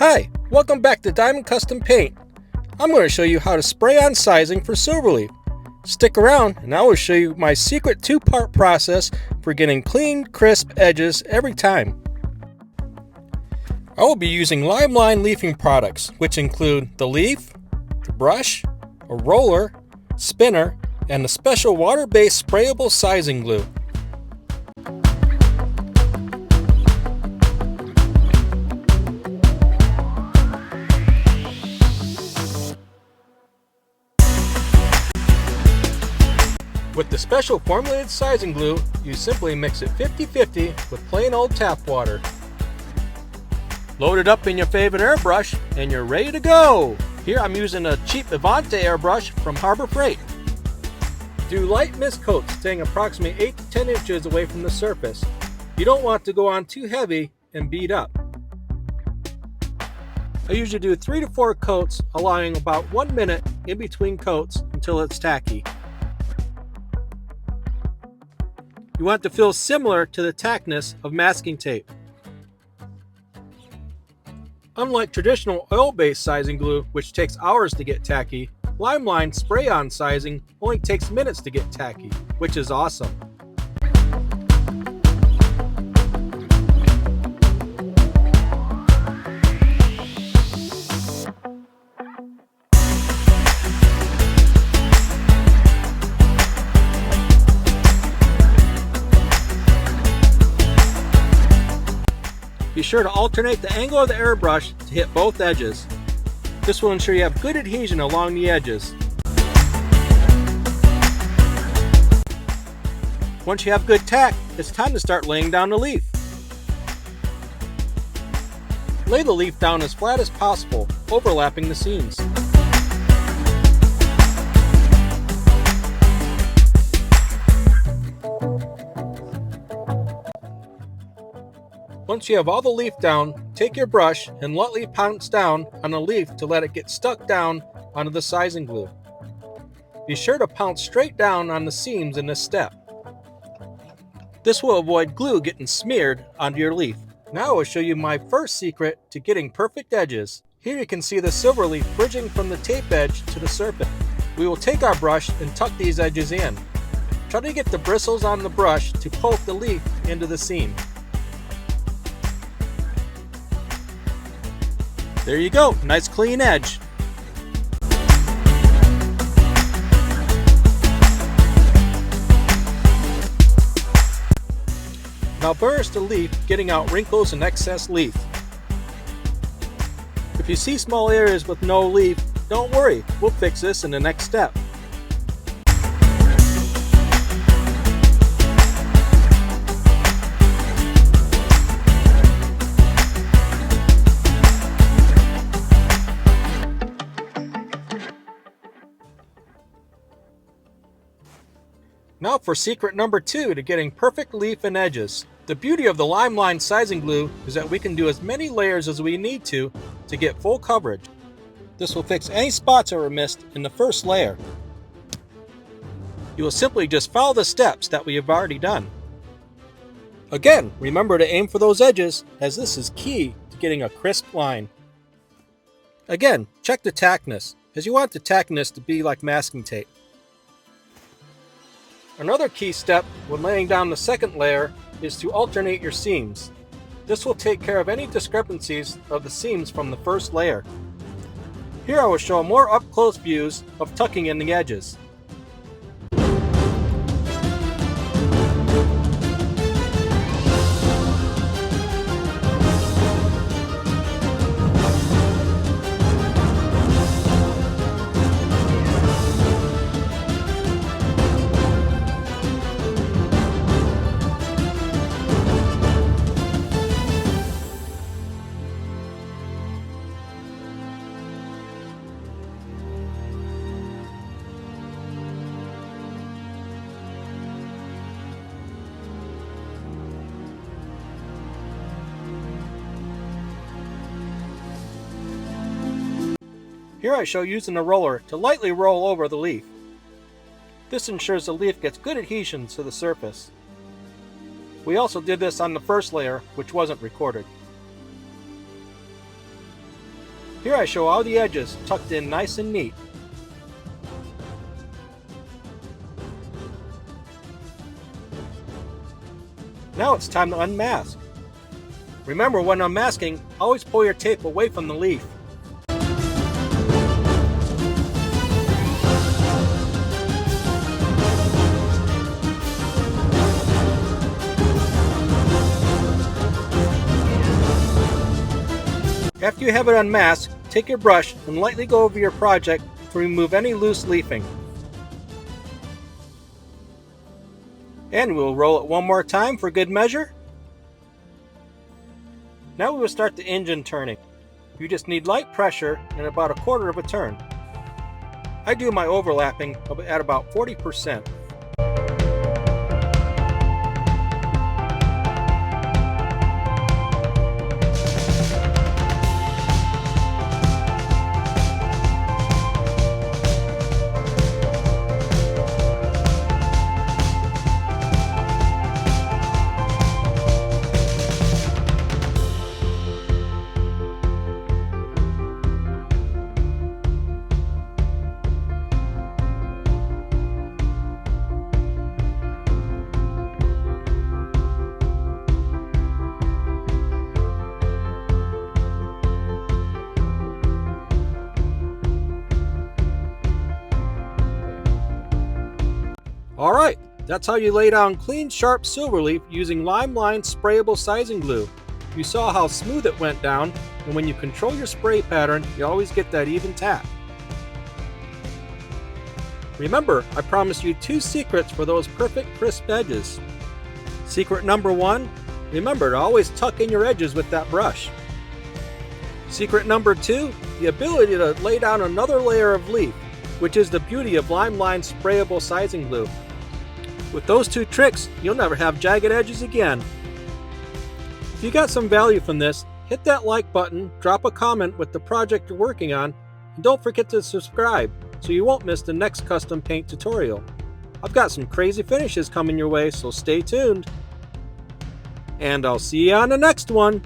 Hi, welcome back to Diamond Custom Paint. I'm going to show you how to spray on sizing for SilverLeaf. Stick around and I will show you my secret two-part process for getting clean, crisp edges every time. I will be using Limeline leafing products, which include the leaf, the brush, a roller, spinner, and the special water-based sprayable sizing glue. With the special formulated sizing glue, you simply mix it 50-50 with plain old tap water. Load it up in your favorite airbrush and you're ready to go! Here I'm using a cheap Avante airbrush from Harbor Freight. Do light mist coats staying approximately 8 to 10 inches away from the surface. You don't want to go on too heavy and beat up. I usually do 3 to 4 coats, allowing about 1 minute in between coats until it's tacky. You want to feel similar to the tackness of masking tape. Unlike traditional oil-based sizing glue, which takes hours to get tacky, Limeline spray-on sizing only takes minutes to get tacky, which is awesome. Be sure to alternate the angle of the airbrush to hit both edges. This will ensure you have good adhesion along the edges. Once you have good tack, it's time to start laying down the leaf. Lay the leaf down as flat as possible, overlapping the seams. Once you have all the leaf down, take your brush and lightly pounce down on the leaf to let it get stuck down onto the sizing glue. Be sure to pounce straight down on the seams in this step. This will avoid glue getting smeared onto your leaf. Now I will show you my first secret to getting perfect edges. Here you can see the SilverLeaf bridging from the tape edge to the surface. We will take our brush and tuck these edges in. Try to get the bristles on the brush to poke the leaf into the seam. There you go, nice clean edge. Now burnish the leaf, getting out wrinkles and excess leaf. If you see small areas with no leaf, don't worry, we'll fix this in the next step. Now for secret number 2 to getting perfect leaf and edges. The beauty of the Limeline sizing glue is that we can do as many layers as we need to get full coverage. This will fix any spots that were missed in the first layer. You will simply just follow the steps that we have already done. Again, remember to aim for those edges, as this is key to getting a crisp line. Again, check the tackness, as you want the tackness to be like masking tape. Another key step when laying down the second layer is to alternate your seams. This will take care of any discrepancies of the seams from the first layer. Here I will show more up-close views of tucking in the edges. Here I show using a roller to lightly roll over the leaf. This ensures the leaf gets good adhesion to the surface. We also did this on the first layer, which wasn't recorded. Here I show all the edges tucked in nice and neat. Now it's time to unmask. Remember, when unmasking, always pull your tape away from the leaf. After you have it unmasked, take your brush and lightly go over your project to remove any loose leafing. And we'll roll it one more time for good measure. Now we will start the engine turning. You just need light pressure and about 1/4 of a turn. I do my overlapping at about 40%. Alright, that's how you lay down clean, sharp SilverLeaf using lime-lined sprayable sizing glue. You saw how smooth it went down, and when you control your spray pattern, you always get that even tap. Remember, I promised you 2 secrets for those perfect crisp edges. Secret number 1, remember to always tuck in your edges with that brush. Secret number 2, the ability to lay down another layer of leaf, which is the beauty of lime-lined sprayable sizing glue. With those 2 tricks, you'll never have jagged edges again. If you got some value from this, hit that like button, drop a comment with the project you're working on, and don't forget to subscribe so you won't miss the next custom paint tutorial. I've got some crazy finishes coming your way, so stay tuned. And I'll see you on the next one.